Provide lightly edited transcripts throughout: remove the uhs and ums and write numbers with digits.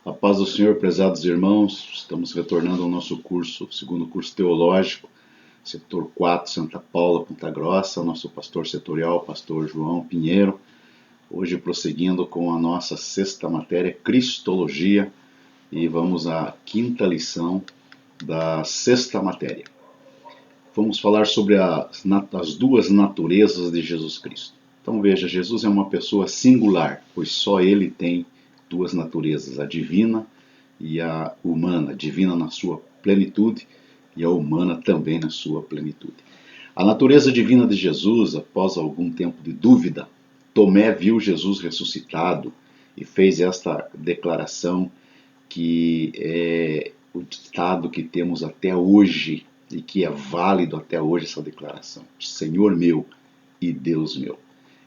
A paz do Senhor, prezados irmãos, estamos retornando ao nosso curso, segundo curso teológico, setor 4, Santa Paula, Ponta Grossa, nosso pastor setorial, pastor João Pinheiro, hoje prosseguindo com a nossa sexta matéria, Cristologia, e vamos à quinta lição da sexta matéria. Vamos falar sobre as duas naturezas de Jesus Cristo. Então veja, Jesus é uma pessoa singular, pois só ele tem duas naturezas, a divina e a humana, a divina na sua plenitude e a humana também na sua plenitude. A natureza divina de Jesus, após algum tempo de dúvida, Tomé viu Jesus ressuscitado e fez esta declaração que é o ditado que temos até hoje e que é válido até hoje essa declaração: Senhor meu e Deus meu.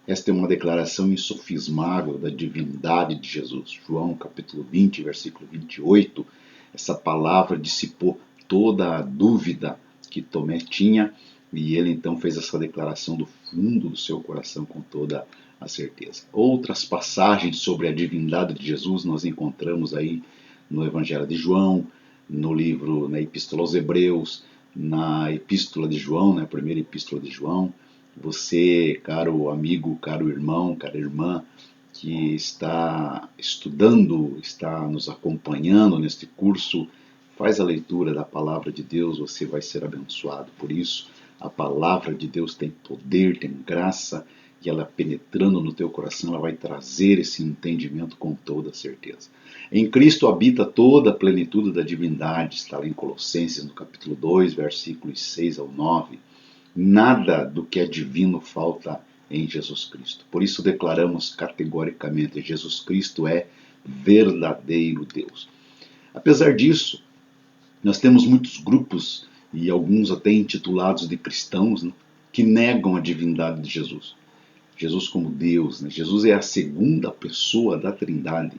Esta é uma declaração insofismável da divindade de Jesus. João capítulo 20, versículo 28, essa palavra dissipou toda a dúvida que Tomé tinha e ele então fez essa declaração do fundo do seu coração com toda a certeza. Outras passagens sobre a divindade de Jesus nós encontramos aí no Evangelho de João, no livro, na Epístola aos Hebreus, na Epístola de João, na primeira Epístola de João. Você, caro amigo, caro irmão, cara irmã, que está estudando, está nos acompanhando neste curso, faz a leitura da palavra de Deus, você vai ser abençoado por isso. A palavra de Deus tem poder, tem graça, e ela penetrando no teu coração, ela vai trazer esse entendimento com toda certeza. Em Cristo habita toda a plenitude da divindade, está lá em Colossenses, no capítulo 2, versículos 6 ao 9. Nada do que é divino falta em Jesus Cristo. Por isso declaramos categoricamente: Jesus Cristo é verdadeiro Deus. Apesar disso, nós temos muitos grupos, e alguns até intitulados de cristãos, né, que negam a divindade de Jesus. Jesus como Deus, né? Jesus é a segunda pessoa da Trindade.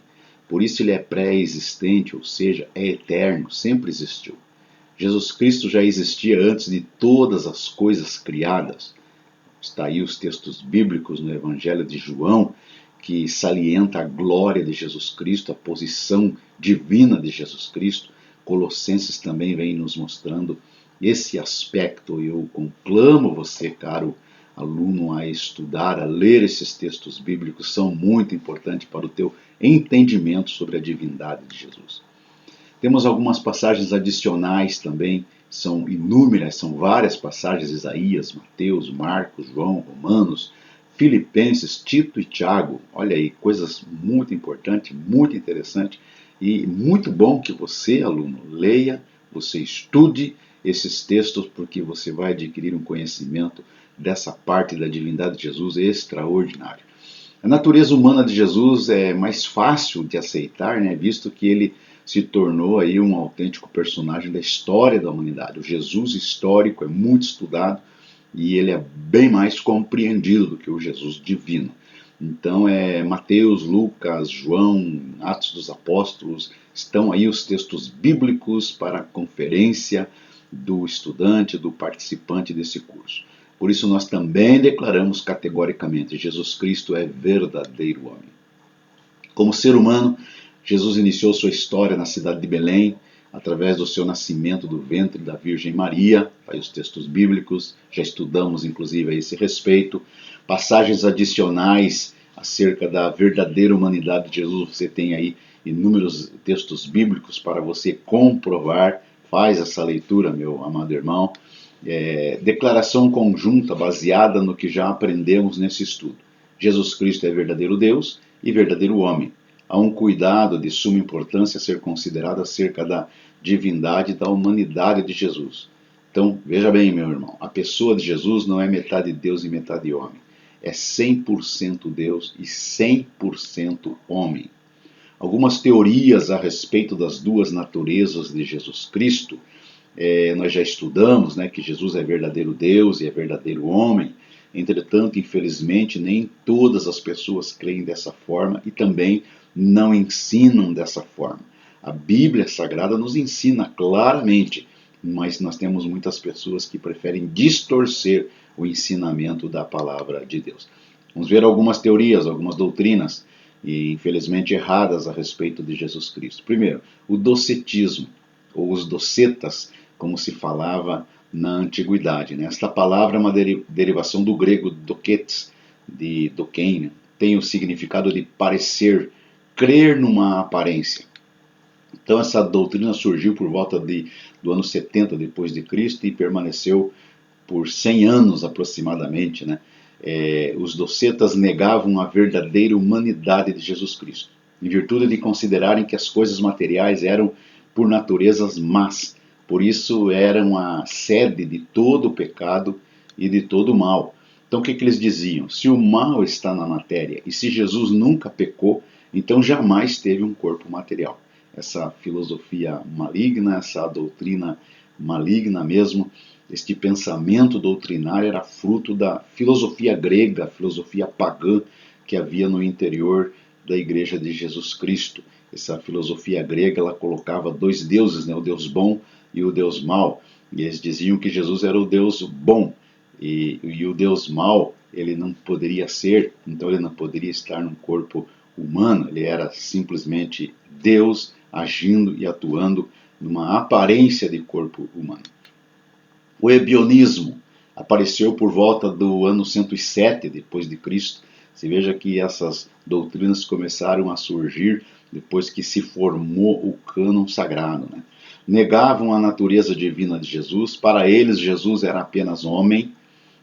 Por isso ele é pré-existente, ou seja, é eterno, sempre existiu. Jesus Cristo já existia antes de todas as coisas criadas. Está aí os textos bíblicos no Evangelho de João, que salienta a glória de Jesus Cristo, a posição divina de Jesus Cristo. Colossenses também vem nos mostrando esse aspecto. Eu conclamo você, caro aluno, a estudar, a ler esses textos bíblicos, são muito importantes para o teu entendimento sobre a divindade de Jesus. Temos algumas passagens adicionais também, são inúmeras, são várias passagens: Isaías, Mateus, Marcos, João, Romanos, Filipenses, Tito e Tiago. Olha aí, coisas muito importantes, muito interessantes, e muito bom que você, aluno, leia, você estude esses textos, porque você vai adquirir um conhecimento dessa parte da divindade de Jesus extraordinário. A natureza humana de Jesus é mais fácil de aceitar, né, visto que ele se tornou aí um autêntico personagem da história da humanidade. O Jesus histórico é muito estudado e ele é bem mais compreendido do que o Jesus divino. Então, Mateus, Lucas, João, Atos dos Apóstolos, estão aí os textos bíblicos para a conferência do estudante, do participante desse curso. Por isso nós também declaramos categoricamente: Jesus Cristo é verdadeiro homem. Como ser humano, Jesus iniciou sua história na cidade de Belém, através do seu nascimento do ventre da Virgem Maria. Aí os textos bíblicos, já estudamos inclusive a esse respeito. Passagens adicionais acerca da verdadeira humanidade de Jesus, você tem aí inúmeros textos bíblicos para você comprovar. Faz essa leitura, meu amado irmão. Declaração conjunta baseada no que já aprendemos nesse estudo: Jesus Cristo é verdadeiro Deus e verdadeiro homem. Há um cuidado de suma importância a ser considerado acerca da divindade e da humanidade de Jesus. Então, veja bem, meu irmão, a pessoa de Jesus não é metade Deus e metade homem. É 100% Deus e 100% homem. Algumas teorias a respeito das duas naturezas de Jesus Cristo, nós já estudamos, né, que Jesus é verdadeiro Deus e é verdadeiro homem. Entretanto, infelizmente, nem todas as pessoas creem dessa forma e também não ensinam dessa forma. A Bíblia Sagrada nos ensina claramente, mas nós temos muitas pessoas que preferem distorcer o ensinamento da palavra de Deus. Vamos ver algumas teorias, algumas doutrinas e infelizmente erradas a respeito de Jesus Cristo. Primeiro, o docetismo, ou os docetas, como se falava na antiguidade. Né? Esta palavra é uma derivação do grego doketes, de dokein, né? Tem o significado de parecer, crer numa aparência. Então essa doutrina surgiu por volta do ano 70 depois de Cristo e permaneceu por 100 anos aproximadamente. Né? Os docetas negavam a verdadeira humanidade de Jesus Cristo, em virtude de considerarem que as coisas materiais eram por naturezas más, por isso eram a sede de todo o pecado e de todo o mal. Então o que eles diziam? Se o mal está na matéria e se Jesus nunca pecou, então jamais teve um corpo material. Essa filosofia maligna, essa doutrina maligna mesmo, este pensamento doutrinário era fruto da filosofia grega, filosofia pagã que havia no interior da Igreja de Jesus Cristo. Essa filosofia grega, ela colocava dois deuses, né, o Deus bom e o Deus mau, e eles diziam que Jesus era o Deus bom, e o Deus mau, ele não poderia ser, então ele não poderia estar num corpo humano, ele era simplesmente Deus agindo e atuando numa aparência de corpo humano. O ebionismo apareceu por volta do ano 107 depois de Cristo. Você veja que essas doutrinas começaram a surgir depois que se formou o cânon sagrado. Né? Negavam a natureza divina de Jesus. Para eles, Jesus era apenas homem.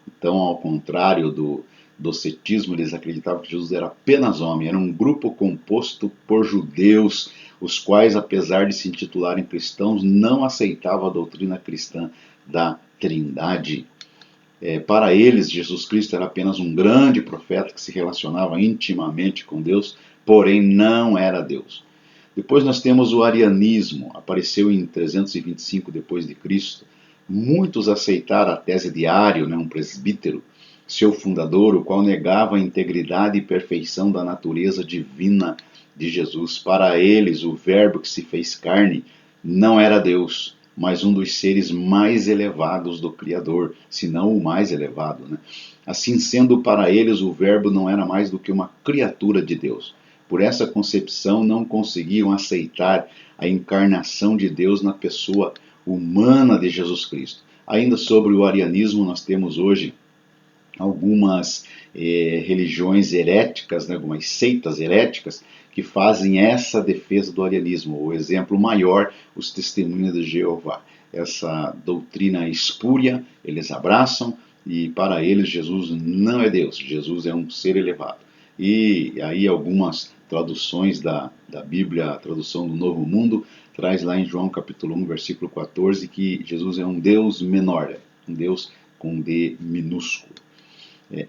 Então, ao contrário do docetismo, eles acreditavam que Jesus era apenas homem. Era um grupo composto por judeus, os quais, apesar de se intitularem cristãos, não aceitavam a doutrina cristã da Trindade. Para eles, Jesus Cristo era apenas um grande profeta que se relacionava intimamente com Deus, porém não era Deus. Depois nós temos o arianismo, apareceu em 325 depois de Cristo. Muitos aceitaram a tese de Ario, né, um presbítero, seu fundador, o qual negava a integridade e perfeição da natureza divina de Jesus. Para eles, o Verbo que se fez carne não era Deus, mas um dos seres mais elevados do Criador, se não o mais elevado. Né? Assim sendo, para eles, o Verbo não era mais do que uma criatura de Deus. Por essa concepção, não conseguiam aceitar a encarnação de Deus na pessoa humana de Jesus Cristo. Ainda sobre o arianismo, nós temos hoje algumas religiões heréticas, né, algumas seitas heréticas, que fazem essa defesa do arianismo. O exemplo maior, os Testemunhas de Jeová. Essa doutrina espúria, eles abraçam, e para eles Jesus não é Deus, Jesus é um ser elevado. E aí algumas traduções da Bíblia, a tradução do Novo Mundo, traz lá em João capítulo 1, versículo 14, que Jesus é um Deus menor, um Deus com D minúsculo.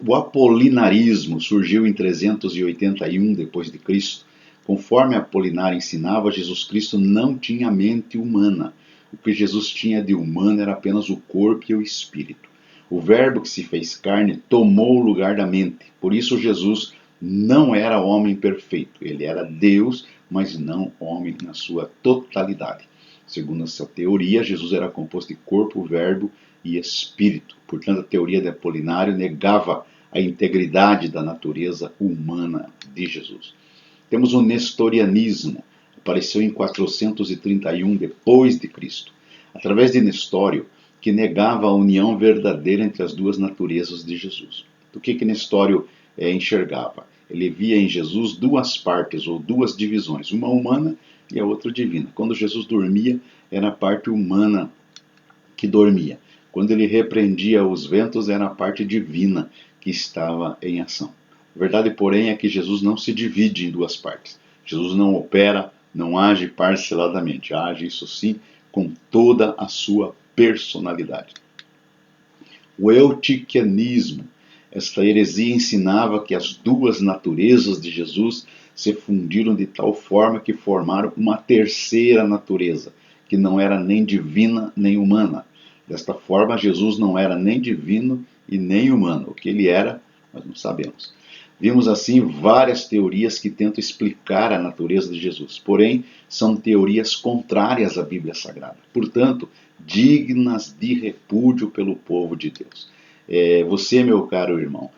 O apolinarismo surgiu em 381 depois de Cristo. Conforme Apolinário ensinava, Jesus Cristo não tinha mente humana. O que Jesus tinha de humano era apenas o corpo e o espírito. O Verbo que se fez carne tomou o lugar da mente. Por isso Jesus não era homem perfeito. Ele era Deus, mas não homem na sua totalidade. Segundo essa teoria, Jesus era composto de corpo, verbo e espírito. Portanto, a teoria de Apolinário negava a integridade da natureza humana de Jesus. Temos o nestorianismo, apareceu em 431 depois de Cristo, através de Nestório, que negava a união verdadeira entre as duas naturezas de Jesus. O que Nestório enxergava? Ele via em Jesus duas partes ou duas divisões, uma humana e a outra divina. Quando Jesus dormia, era a parte humana que dormia. Quando ele repreendia os ventos, era a parte divina que estava em ação. A verdade, porém, é que Jesus não se divide em duas partes. Jesus não opera, não age parceladamente. Age, isso sim, com toda a sua personalidade. O eutiquianismo. Esta heresia ensinava que as duas naturezas de Jesus se fundiram de tal forma que formaram uma terceira natureza, que não era nem divina nem humana. Desta forma, Jesus não era nem divino e nem humano. O que ele era, nós não sabemos. Vimos assim várias teorias que tentam explicar a natureza de Jesus, porém são teorias contrárias à Bíblia Sagrada, portanto, dignas de repúdio pelo povo de Deus. Você, meu caro irmão,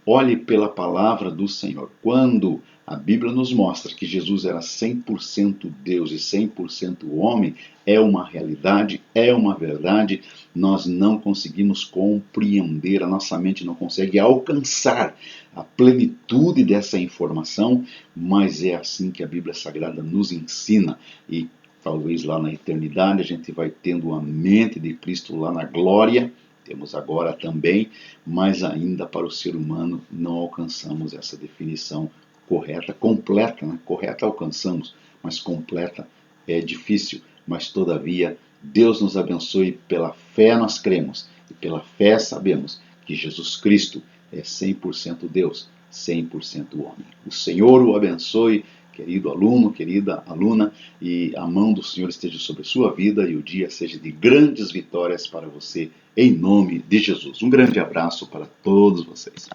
olhe pela palavra do Senhor. Quando a Bíblia nos mostra que Jesus era 100% Deus e 100% homem, é uma realidade, é uma verdade. Nós não conseguimos compreender, a nossa mente não consegue alcançar a plenitude dessa informação, mas é assim que a Bíblia Sagrada nos ensina. E talvez lá na eternidade a gente vai tendo a mente de Cristo lá na glória, temos agora também, mas ainda para o ser humano não alcançamos essa definição correta, completa, né? Correta alcançamos, mas completa é difícil. Mas todavia, Deus nos abençoe, pela fé nós cremos, e pela fé sabemos que Jesus Cristo é 100% Deus, 100% homem. O Senhor o abençoe, querido aluno, querida aluna, e a mão do Senhor esteja sobre a sua vida e o dia seja de grandes vitórias para você, em nome de Jesus. Um grande abraço para todos vocês.